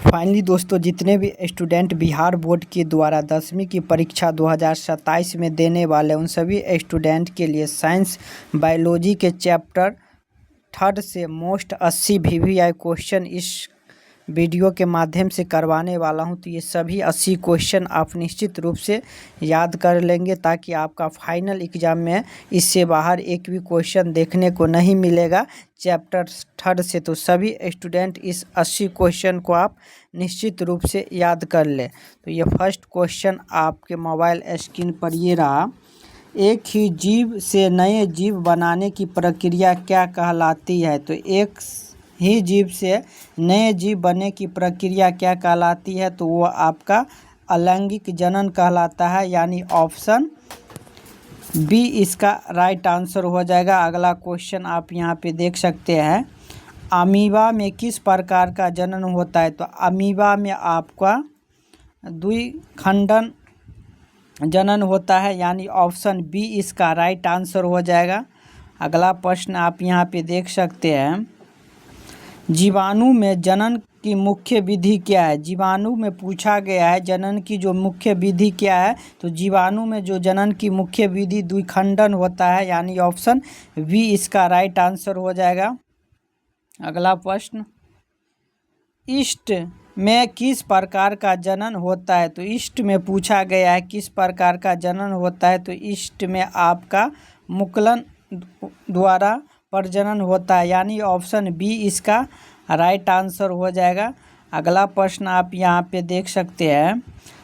Finally दोस्तों, जितने भी स्टूडेंट बिहार बोर्ड के द्वारा 10वीं की परीक्षा 2027 में देने वाले उन सभी स्टूडेंट के लिए साइंस बायोलॉजी के चैप्टर 3 से मोस्ट 80 VVI क्वेश्चन इस वीडियो के माध्यम से करवाने वाला हूं। तो ये सभी 80 क्वेश्चन आप निश्चित रूप से याद कर लेंगे ताकि आपका फाइनल एग्ज़ाम में इससे बाहर एक भी क्वेश्चन देखने को नहीं मिलेगा चैप्टर 3 से। तो सभी स्टूडेंट इस 80 क्वेश्चन को आप निश्चित रूप से याद कर लें। तो ये फर्स्ट क्वेश्चन आपके मोबाइल स्क्रीन पर ये रहा। एक ही जीव से नए जीव बनाने की प्रक्रिया क्या कहलाती है? तो एक ही जीव से नए जीव बनने की प्रक्रिया क्या कहलाती है? तो वो आपका अलैंगिक जनन कहलाता है, यानी ऑप्शन बी इसका राइट आंसर हो जाएगा। अगला क्वेश्चन आप यहाँ पे देख सकते हैं, अमीबा में किस प्रकार का जनन होता है? तो अमीबा में आपका द्विखंडन जनन होता है, यानी ऑप्शन बी इसका राइट आंसर हो जाएगा। अगला प्रश्न आप यहाँ पे देख सकते हैं, जीवाणु में जनन की मुख्य विधि क्या है? जीवाणु में पूछा गया है जनन की जो मुख्य विधि क्या है। तो जीवाणु में जो जनन की मुख्य विधि द्विखंडन होता है, यानी ऑप्शन बी इसका राइट आंसर हो जाएगा। अगला प्रश्न, ईस्ट में किस प्रकार का जनन होता है? तो ईस्ट में पूछा गया है किस प्रकार का जनन होता है। तो ईस्ट में आपका मुकुलन द्वारा प्रजनन होता है, यानी ऑप्शन बी इसका राइट आंसर हो जाएगा। अगला प्रश्न आप यहाँ पे देख सकते हैं,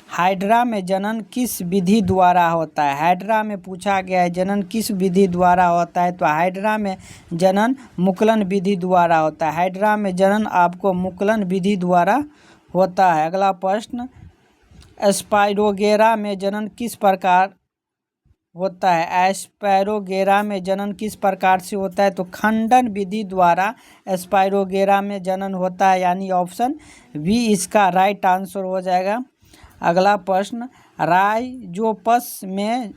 हाइड्रा में जनन किस विधि द्वारा होता है? हाइड्रा में पूछा गया है जनन किस विधि द्वारा होता है। तो हाइड्रा में जनन मुकुलन विधि द्वारा होता है। हाइड्रा में जनन आपको मुकुलन विधि द्वारा होता है। अगला प्रश्न, स्पाइरोगेरा में जनन किस प्रकार होता है? एस्पायरोगेरा में जनन किस प्रकार से होता है? तो खंडन विधि द्वारा एस्पायरोगेरा में जनन होता है, यानी ऑप्शन बी इसका राइट आंसर हो जाएगा। अगला प्रश्न, राइजोपस में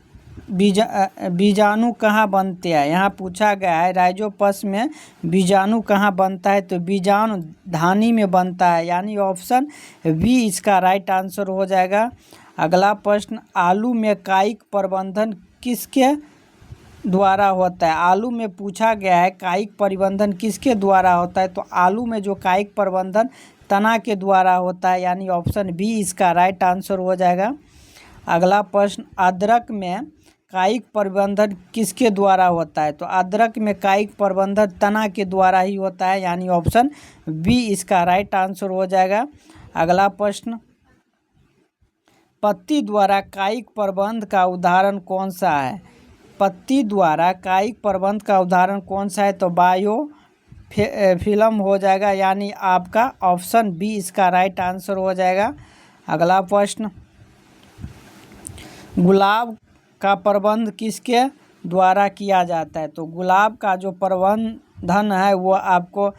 बीजाणु कहाँ बनते हैं? यहाँ पूछा गया है राइजोपस में बीजाणु कहाँ बनता है? तो बीजाणु धानी में बनता है, यानी ऑप्शन बी इसका राइट आंसर हो जाएगा। अगला प्रश्न, आलू में कायिक प्रबंधन किसके द्वारा होता है? आलू में पूछा गया है कायिक प्रबंधन किसके द्वारा होता है? तो आलू में जो कायिक प्रबंधन तना के द्वारा होता है, यानी ऑप्शन बी इसका राइट आंसर हो जाएगा। अगला प्रश्न, अदरक में कायिक प्रबंधन किसके द्वारा होता है? तो अदरक में कायिक प्रबंधन तना के द्वारा ही होता है, यानी ऑप्शन बी इसका राइट आंसर हो जाएगा। अगला प्रश्न, पत्ती द्वारा कायिक प्रबंध का उदाहरण कौन सा है? पत्ती द्वारा कायिक प्रबंध का उदाहरण कौन सा है? तो बायो फिल्म हो जाएगा, यानी आपका ऑप्शन बी इसका राइट आंसर हो जाएगा। अगला प्रश्न, गुलाब का प्रबंध किसके द्वारा किया जाता है? तो गुलाब का जो प्रबंधन है वो आपको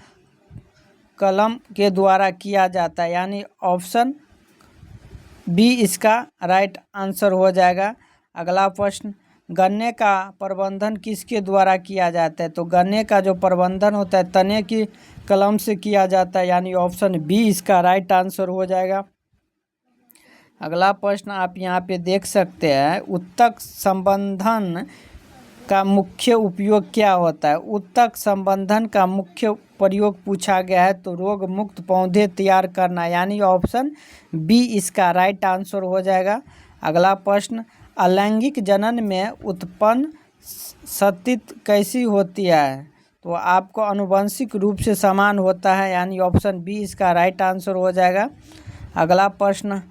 कलम के द्वारा किया जाता है, यानी ऑप्शन बी इसका राइट आंसर हो जाएगा। अगला प्रश्न, गन्ने का प्रबंधन किसके द्वारा किया जाता है? तो गन्ने का जो प्रबंधन होता है तने की कलम से किया जाता है, यानी ऑप्शन बी इसका राइट आंसर हो जाएगा। अगला प्रश्न आप यहाँ पे देख सकते हैं, उत्तक संबंधन का मुख्य उपयोग क्या होता है? उत्तक संबंधन का मुख्य प्रयोग पूछा गया है, तो रोग मुक्त पौधे तैयार करना, यानी ऑप्शन बी इसका राइट आंसर हो जाएगा। अगला प्रश्न, अलैंगिक जनन में उत्पन्न सतित कैसी होती है? तो आपको आनुवंशिक रूप से समान होता है, यानी ऑप्शन बी इसका राइट आंसर हो जाएगा। अगला प्रश्न,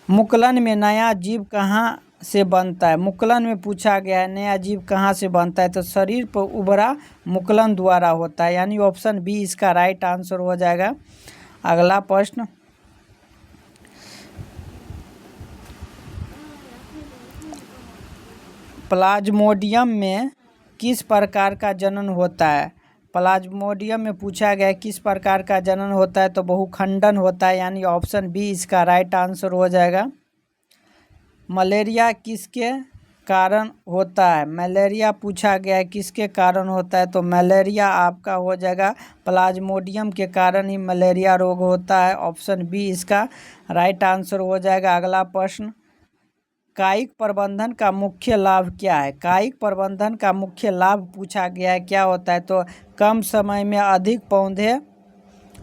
मुकुलन में नया जीव कहाँ से बनता है? मुकुलन में पूछा गया है नया जीव कहाँ से बनता है? तो शरीर पर उभरा मुकुलन द्वारा होता है, यानी ऑप्शन बी इसका राइट आंसर हो जाएगा। अगला प्रश्न, प्लाज्मोडियम में किस प्रकार का जनन होता है? प्लाज्मोडियम में पूछा गया है किस प्रकार का जनन होता है? तो बहुखंडन होता है, यानी ऑप्शन बी इसका राइट आंसर हो जाएगा। मलेरिया किसके कारण होता है? मलेरिया पूछा गया है, किसके कारण होता है? तो मलेरिया आपका हो जाएगा प्लाज्मोडियम के कारण ही मलेरिया रोग होता है। ऑप्शन बी इसका राइट आंसर हो जाएगा। अगला प्रश्न, कायिक प्रबंधन का मुख्य लाभ क्या है? कायिक प्रबंधन का मुख्य लाभ पूछा गया है, क्या होता है? तो कम समय में अधिक पौधे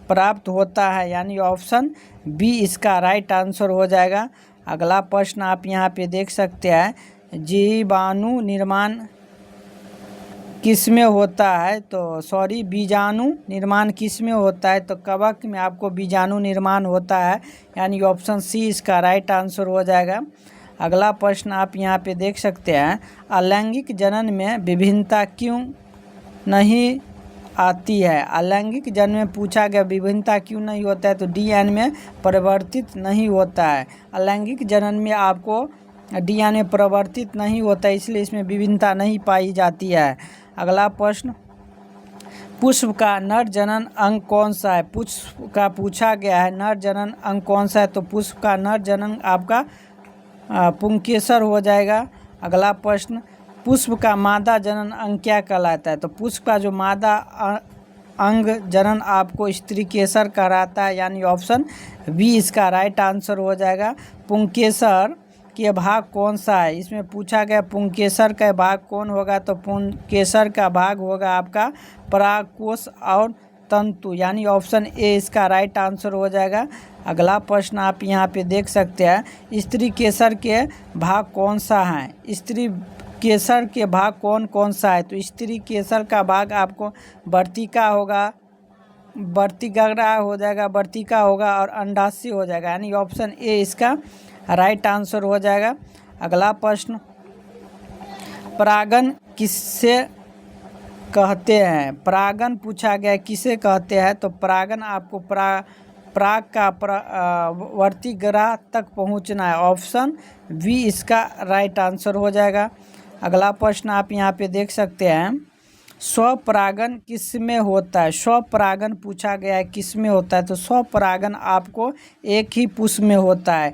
प्राप्त होता है, यानी ऑप्शन बी इसका राइट आंसर हो जाएगा। अगला प्रश्न आप यहाँ पे देख सकते हैं, जीवाणु निर्माण किसमें होता है? तो बीजाणु निर्माण किसमें होता है? तो कवक में आपको बीजाणु निर्माण होता है, यानी ऑप्शन सी इसका राइट आंसर हो जाएगा। अगला प्रश्न आप यहाँ पे देख सकते हैं, अलैंगिक जनन में विभिन्नता क्यों नहीं आती है? अलैंगिक जनन में पूछा गया विभिन्नता क्यों नहीं होता है? तो डीएनए में परिवर्तित नहीं होता है। अलैंगिक जनन में आपको डीएनए परिवर्तित नहीं होता है, इसलिए इसमें विभिन्नता नहीं पाई जाती है। अगला प्रश्न, पुष्प का नर जनन अंग कौन सा है? पुष्प का पूछा गया है नर जनन अंग कौन सा है? तो पुष्प का नर जनन आपका पुंकेसर हो जाएगा। अगला प्रश्न, पुष्प का मादा जनन अंग क्या कहलाता है? तो पुष्प का जो मादा अंग जनन आपको स्त्री केसर कहलाता है, यानी ऑप्शन बी इसका राइट आंसर हो जाएगा। पुंकेसर के भाग कौन सा है? इसमें पूछा गया पुंकेसर का भाग कौन होगा? तो पुंकेसर का भाग होगा आपका परागकोश और तंतु, यानी ऑप्शन ए इसका राइट आंसर हो जाएगा। अगला प्रश्न आप यहाँ पे देख सकते हैं, स्त्री केसर के भाग कौन सा है? स्त्री केसर के भाग कौन कौन सा है? तो स्त्री केसर का भाग आपको वर्तिका होगा, वर्तिका हो जाएगा, वर्तिका होगा और अंडाशय हो जाएगा, यानी ऑप्शन ए इसका राइट आंसर हो जाएगा। अगला प्रश्न, परागन किससे कहते हैं? परागन पूछा गया किसे कहते हैं? तो परागन आपको पराग का वर्तिग्रह तक पहुंचना है, ऑप्शन बी इसका राइट आंसर हो जाएगा। अगला प्रश्न आप यहाँ पे देख सकते हैं, स्वपरागन किस में होता है? स्वपरागन पूछा गया है किस में होता है? तो स्वपरागन आपको एक ही पुष्प में होता है,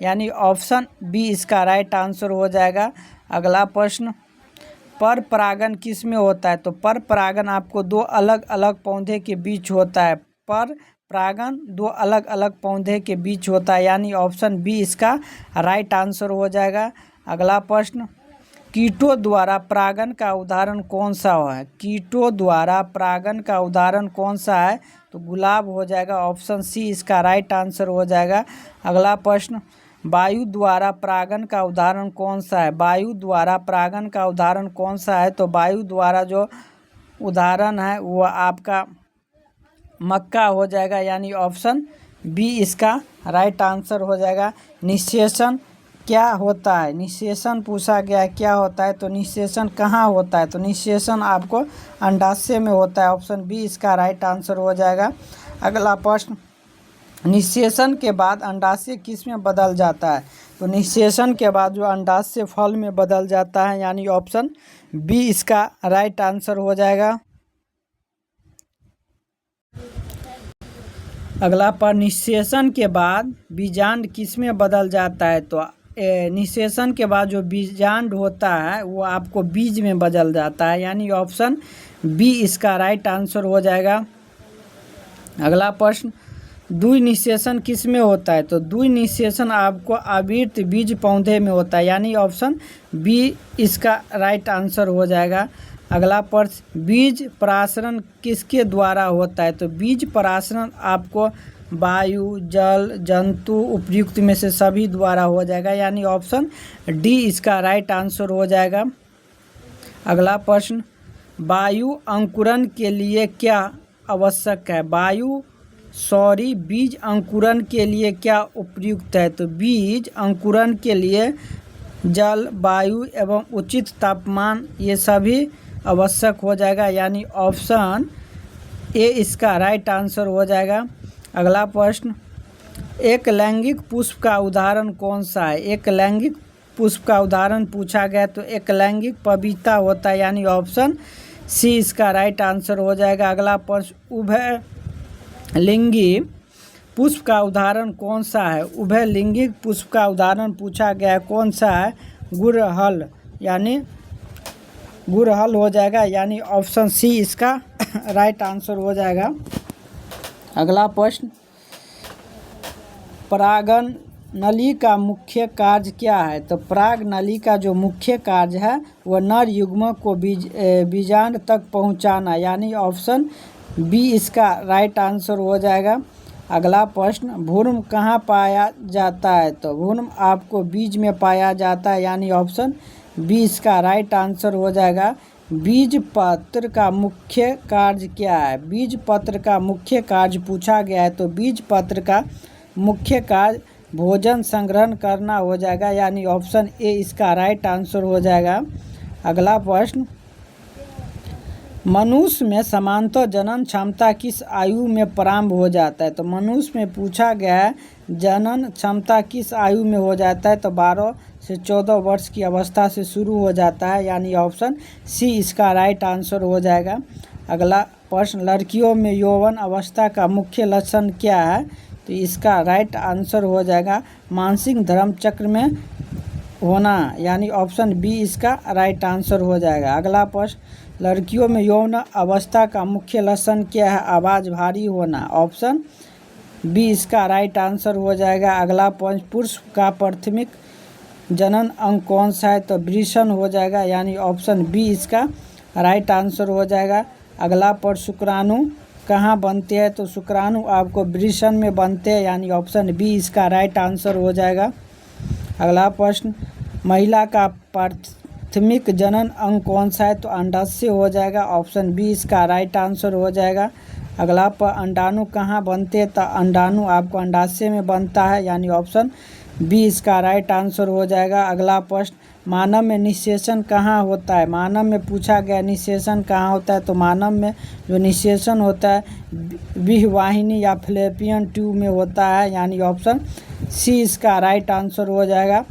यानी ऑप्शन बी इसका राइट आंसर हो जाएगा। अगला प्रश्न, पर परागन किस में होता है? तो पर परागन आपको दो अलग अलग पौधे के बीच होता है। पर परागन दो अलग अलग पौधे के बीच होता है, यानी ऑप्शन बी इसका राइट आंसर हो जाएगा। अगला प्रश्न, कीटों द्वारा परागन का उदाहरण कौन सा है? कीटों द्वारा परागन का उदाहरण कौन सा है? तो गुलाब हो जाएगा, ऑप्शन सी इसका राइट आंसर हो जाएगा। अगला प्रश्न, वायु द्वारा परागन का उदाहरण कौन सा है? वायु द्वारा परागन का उदाहरण कौन सा है? तो वायु द्वारा जो उदाहरण है वो आपका मक्का हो जाएगा, यानी ऑप्शन बी इसका राइट आंसर हो जाएगा। निषेचन क्या होता है? निषेचन पूछा गया है क्या होता है? तो निषेचन कहाँ होता है? तो निषेचन आपको अंडाशय में होता है, ऑप्शन बी इसका राइट आंसर हो जाएगा। अगला प्रश्न, निषेचन के बाद अंडाशय किस में बदल जाता है? तो निषेचन के बाद जो अंडाशय फल में बदल जाता है, यानी ऑप्शन बी इसका राइट आंसर हो जाएगा। अगला पर निषेचन के बाद बीजांड किस में बदल जाता है? तो निषेचन के बाद जो बीजांड होता है वो आपको बीज में बदल जाता है, यानी ऑप्शन बी इसका राइट आंसर हो जाएगा। अगला प्रश्न, द्वि निषेचन किस में होता है? तो द्वि निषेचन आपको आवृत बीज पौधे में होता है, यानी ऑप्शन बी इसका राइट आंसर हो जाएगा। अगला प्रश्न, बीज परासरण किसके द्वारा होता है? तो बीज परासरण आपको वायु, जल, जंतु, उपयुक्त में से सभी द्वारा हो जाएगा, यानी ऑप्शन डी इसका राइट आंसर हो जाएगा। अगला प्रश्न, वायु अंकुरण के लिए क्या आवश्यक है? बीज अंकुरण के लिए क्या उपयुक्त है? तो बीज अंकुरण के लिए जल, वायु एवं उचित तापमान ये सभी आवश्यक हो जाएगा, यानी ऑप्शन ए इसका राइट आंसर हो जाएगा। अगला प्रश्न, एक लैंगिक पुष्प का उदाहरण कौन सा है? एक लैंगिक पुष्प का उदाहरण पूछा गया, तो एक लैंगिक पपीता होता है, यानी ऑप्शन सी इसका राइट आंसर हो जाएगा। अगला प्रश्न, उभय लिंगी पुष्प का उदाहरण कौन सा है? उभय लिंगी पुष्प का उदाहरण पूछा गया है कौन सा है? गुड़हल यानी गुड़हल हो जाएगा, यानी ऑप्शन सी इसका राइट आंसर हो जाएगा। अगला प्रश्न, परागन नली का मुख्य कार्य क्या है? तो पराग नली का जो मुख्य कार्य है वह नर युग्मक को बीजांड तक पहुंचाना, यानी ऑप्शन बी इसका राइट आंसर हो जाएगा। अगला प्रश्न, भ्रूण कहाँ पाया जाता है? तो भ्रूण आपको बीज में पाया जाता है, यानी ऑप्शन बी इसका राइट आंसर हो जाएगा। बीज पत्र का मुख्य कार्य क्या है? बीज पत्र का मुख्य कार्य पूछा गया है, तो बीज पत्र का मुख्य कार्य भोजन संग्रहण करना हो जाएगा, यानी ऑप्शन ए इसका राइट आंसर हो जाएगा। अगला प्रश्न, मनुष्य में सामान्यतः जनन क्षमता किस आयु में प्रारंभ हो जाता है? तो मनुष्य में पूछा गया है जनन क्षमता किस आयु में हो जाता है? तो 12 से 14 वर्ष की अवस्था से शुरू हो जाता है, यानी ऑप्शन सी इसका राइट आंसर हो जाएगा। अगला प्रश्न, लड़कियों में यौवन अवस्था का मुख्य लक्षण क्या है? तो इसका राइट आंसर हो जाएगा मानसिक धर्म चक्र में होना, यानी ऑप्शन बी इसका राइट आंसर हो जाएगा। अगला प्रश्न, लड़कियों में यौन अवस्था का मुख्य लक्षण क्या है? आवाज़ भारी होना, ऑप्शन बी इसका राइट आंसर हो जाएगा। अगला प्रश्न, पुरुष का प्राथमिक जनन अंग कौन सा है? तो वृषण हो जाएगा, यानी ऑप्शन बी इसका राइट आंसर हो जाएगा। अगला प्रश्न, शुक्राणु कहाँ बनते हैं? तो शुक्राणु आपको वृषण में बनते हैं, यानी ऑप्शन बी इसका राइट आंसर हो जाएगा। अगला प्रश्न, महिला का प्राथमिक जनन अंग कौन सा है? तो अंडाशय हो जाएगा, ऑप्शन बी इसका राइट आंसर हो जाएगा। अगला पर अंडाणु कहाँ बनते हैं? तो अंडाणु आपको अंडाशय में बनता है, यानी ऑप्शन बी इसका राइट आंसर हो जाएगा। अगला प्रश्न, मानव में निषेचन कहाँ होता है? मानव में पूछा गया निषेचन कहाँ होता है? तो मानव में जो निषेचन होता है विहवाहिनी या फ्लैपियन ट्यूब में होता है, यानी ऑप्शन सी इसका राइट आंसर हो जाएगा।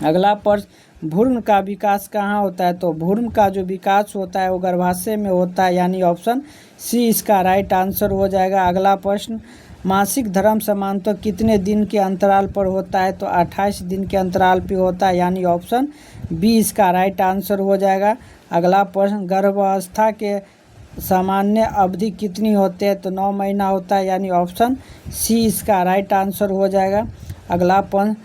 अगला प्रश्न, भ्रूण का विकास कहाँ होता है? तो भ्रूण का जो विकास होता है वो गर्भाशय में होता है, यानी ऑप्शन सी इसका राइट आंसर हो जाएगा। अगला प्रश्न, मासिक धर्म सामान्यतः कितने दिन के अंतराल पर होता है? तो 28 दिन के अंतराल पे होता है, यानी ऑप्शन बी इसका राइट आंसर हो जाएगा। अगला प्रश्न, गर्भावस्था के सामान्य अवधि कितनी होती है? तो 9 महीना होता है, यानी ऑप्शन सी इसका राइट आंसर हो जाएगा। अगला प्रश्न,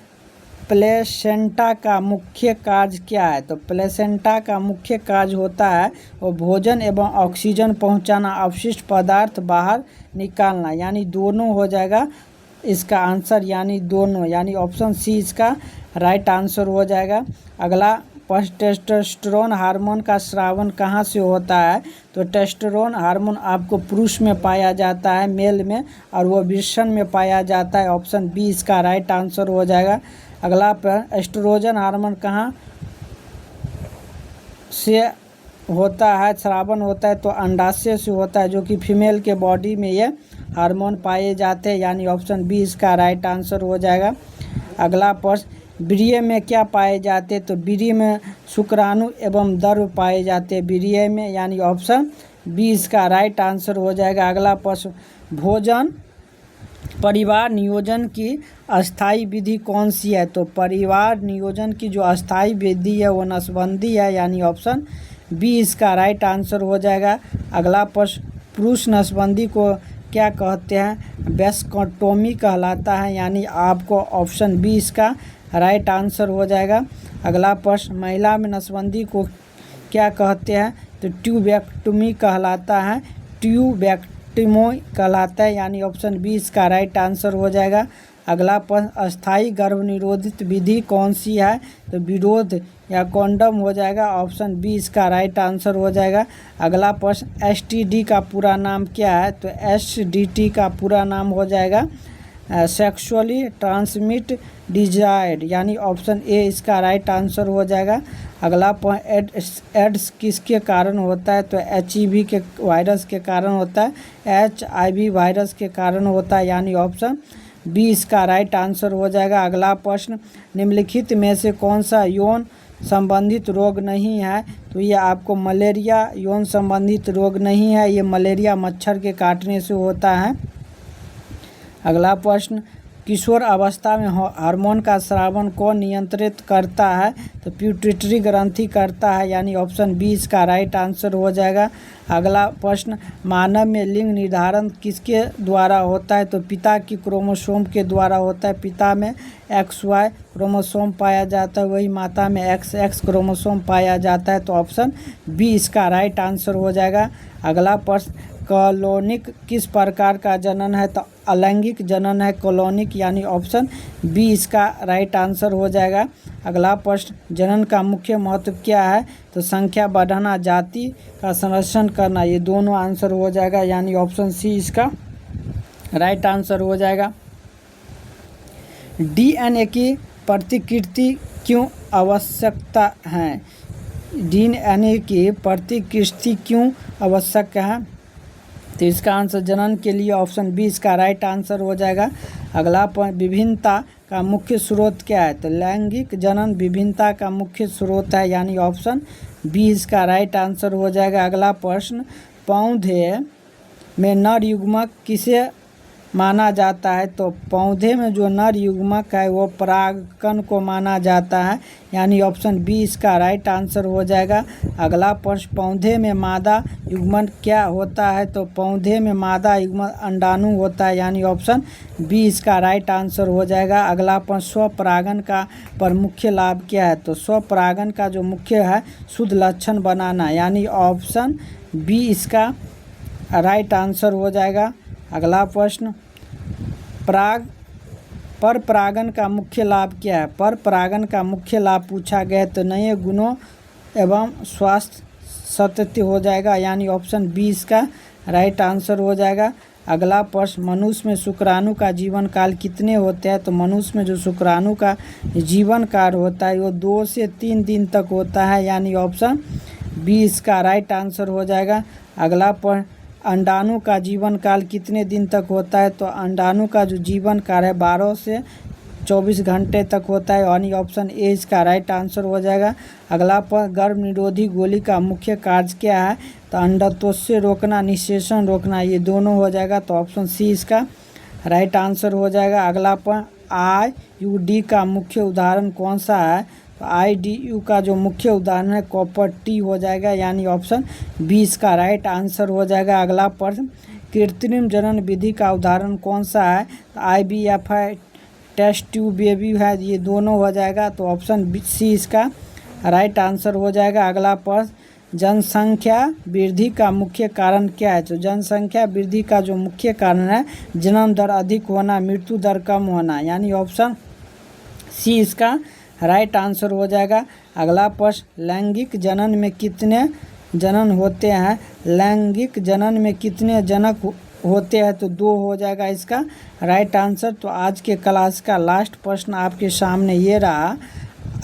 प्लेसेंटा का मुख्य कार्य क्या है? तो प्लेसेंटा का मुख्य कार्य होता है वो भोजन एवं ऑक्सीजन पहुंचाना, अवशिष्ट पदार्थ बाहर निकालना, यानी दोनों हो जाएगा इसका आंसर, यानी दोनों, यानी ऑप्शन सी इसका राइट आंसर हो जाएगा। अगला प्रश्न, टेस्टोस्टेरोन हार्मोन का स्रावन कहाँ से होता है? तो टेस्टोस्टेरोन हार्मोन आपको पुरुष में पाया जाता है, मेल में, और वो वृषण में पाया जाता है, ऑप्शन बी इसका राइट आंसर हो जाएगा। अगला प्रश्न, एस्ट्रोजन हार्मोन कहाँ से होता है, स्रावन होता है? तो अंडाशय से होता है, जो कि फीमेल के बॉडी में ये हार्मोन पाए जाते हैं, यानी ऑप्शन बी इसका राइट आंसर हो जाएगा। अगला प्रश्न, वीर्य में क्या पाए जाते हैं? तो वीर्य में शुक्राणु एवं द्रव्य पाए जाते हैं वीर्य में, यानी ऑप्शन बी इसका राइट आंसर हो जाएगा। अगला प्रश्न, भोजन परिवार नियोजन की अस्थायी विधि कौन सी है? तो परिवार नियोजन की जो अस्थायी विधि है वो नसबंदी है, यानी ऑप्शन बी इसका राइट आंसर हो जाएगा। अगला प्रश्न, पुरुष नसबंदी को क्या कहते हैं? वेस्कोटोमी कहलाता है, यानी आपको ऑप्शन बी इसका राइट आंसर हो जाएगा। अगला प्रश्न, महिला में नसबंदी को क्या कहते हैं? तो ट्यूबेक्टमी कहलाता है, ट्यूबेक्टमी कहलाता है, यानी ऑप्शन बी इसका राइट आंसर हो जाएगा। अगला प्रश्न, अस्थायी गर्भ निरोधित विधि कौन सी है? तो विरोध या कॉन्डम हो जाएगा, ऑप्शन बी इसका राइट आंसर हो जाएगा। अगला प्रश्न, एसटीडी का पूरा नाम क्या है? तो एसडीटी का पूरा नाम हो जाएगा सेक्सुअली ट्रांसमिट डिजायर्ड, यानी ऑप्शन ए इसका राइट आंसर हो जाएगा। अगला पॉइंट, एड्स किसके कारण होता है? तो एचआईवी के वायरस के कारण होता है, एचआईवी वायरस के कारण होता है, यानी ऑप्शन बी इसका राइट आंसर हो जाएगा। अगला प्रश्न, निम्नलिखित में से कौन सा यौन संबंधित रोग नहीं है? तो ये आपको मलेरिया यौन संबंधित रोग नहीं है, ये मलेरिया मच्छर के काटने से होता है। अगला प्रश्न, किशोर अवस्था में हार्मोन का स्रावन कौन नियंत्रित करता है? तो पिट्यूटरी ग्रंथि करता है, यानी ऑप्शन बी इसका राइट आंसर हो जाएगा। अगला प्रश्न, मानव में लिंग निर्धारण किसके द्वारा होता है? तो पिता की क्रोमोसोम के द्वारा होता है। पिता में XY क्रोमोसोम पाया जाता है, वही माता में XX क्रोमोसोम पाया जाता है। तो ऑप्शन बी इसका राइट आंसर हो जाएगा। अगला प्रश्न, कॉलोनिक किस प्रकार का जनन है? तो अलैंगिक जनन है कॉलोनिक, यानी ऑप्शन बी इसका राइट आंसर हो जाएगा। अगला प्रश्न, जनन का मुख्य महत्व क्या है? तो संख्या बढ़ाना, जाति का संरक्षण करना, ये दोनों आंसर हो जाएगा, यानी ऑप्शन सी इसका राइट आंसर हो जाएगा। DNA की प्रतिकृति क्यों आवश्यकता है? DNA की प्रतिकृति क्यों आवश्यक है? तो इसका आंसर जनन के लिए ऑप्शन बी इसका राइट आंसर हो जाएगा। अगला पॉइंट, विभिन्नता का मुख्य स्रोत क्या है? तो लैंगिक जनन विभिन्नता का मुख्य स्रोत है, यानी ऑप्शन बी इसका राइट आंसर हो जाएगा। अगला प्रश्न, पौधे में नर युग्मक किसे माना जाता है? तो पौधे में जो नर युग्मक है वो परागकण को माना जाता है, यानी ऑप्शन बी इसका राइट आंसर हो जाएगा। अगला प्रश्न, पौधे में मादा युग्मन क्या होता है? तो पौधे में मादा युग्मन अंडाणु होता है, यानी ऑप्शन बी इसका राइट आंसर हो जाएगा। अगला प्रश्न, स्वपरागन का प्रमुख लाभ क्या है? तो स्वपरागन का जो मुख्य है शुद्ध लक्षण बनाना, यानी ऑप्शन बी इसका राइट आंसर हो जाएगा। अगला प्रश्न, पर परागन का मुख्य लाभ क्या है? पर परागन का मुख्य लाभ पूछा गया तो नए गुणों एवं स्वास्थ्य सतत हो जाएगा, यानी ऑप्शन बी इसका राइट आंसर हो जाएगा। अगला प्रश्न, मनुष्य में शुक्राणु का जीवन काल कितने होते हैं? तो मनुष्य में जो शुक्राणु का जीवन काल होता है वो 2 से 3 दिन तक होता है, यानी ऑप्शन बी इसका राइट आंसर हो जाएगा। अगला प्रश्न, अंडाणु का जीवन काल कितने दिन तक होता है? तो अंडाणु का जो जीवन काल है 12 से 24 घंटे तक होता है, यानी ऑप्शन ए इसका राइट आंसर हो जाएगा। अगला पर, गर्भ निरोधी गोली का मुख्य कार्य क्या है? तो अंडत्वोत्सर्ग रोकना, निषेचन रोकना, ये दोनों हो जाएगा, तो ऑप्शन सी इसका राइट आंसर हो जाएगा। अगला पर, IUD का मुख्य उदाहरण कौन सा है? तो IDU का जो मुख्य उदाहरण है कॉपर टी हो जाएगा, यानी ऑप्शन बी इसका राइट आंसर हो जाएगा। अगला प्रश्न, कृत्रिम जनन विधि का उदाहरण कौन सा है? तो IVF है, टेस्ट ट्यूब बेबी है, ये दोनों हो जाएगा, तो ऑप्शन सी इसका राइट आंसर हो जाएगा। अगला प्रश्न, जनसंख्या वृद्धि का मुख्य कारण क्या है? तो जनसंख्या वृद्धि का जो मुख्य कारण है जन्म दर अधिक होना, मृत्यु दर कम होना, यानी ऑप्शन सी इसका राइट आंसर हो जाएगा। अगला प्रश्न, लैंगिक जनन में कितने जनन होते हैं? लैंगिक जनन में कितने जनक होते हैं? तो 2 हो जाएगा इसका राइट आंसर। तो आज के क्लास का लास्ट प्रश्न आपके सामने ये रहा,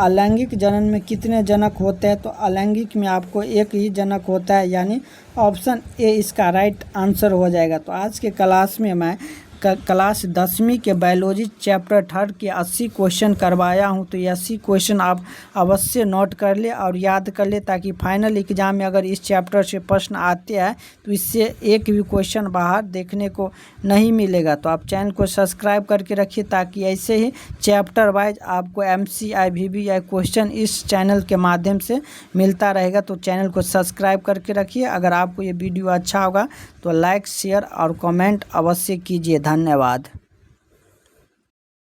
अलैंगिक जनन में कितने जनक होते हैं? तो अलैंगिक में आपको एक ही जनक होता है, यानी ऑप्शन ए इसका राइट आंसर हो जाएगा। तो आज के क्लास में मैं क्लास 10वीं के बायोलॉजी चैप्टर 3 के 80 क्वेश्चन करवाया हूं, तो ये 80 क्वेश्चन आप अवश्य नोट कर ले और याद कर ले, ताकि फाइनल एग्जाम में अगर इस चैप्टर से प्रश्न आते हैं तो इससे एक भी क्वेश्चन बाहर देखने को नहीं मिलेगा। तो आप चैनल को सब्सक्राइब करके रखिए, ताकि ऐसे ही चैप्टर वाइज आपको MCI VBI क्वेश्चन इस चैनल के माध्यम से मिलता रहेगा। तो चैनल को सब्सक्राइब करके रखिए। अगर आपको ये वीडियो अच्छा होगा तो लाइक, शेयर और कमेंट अवश्य कीजिए। धन्यवाद।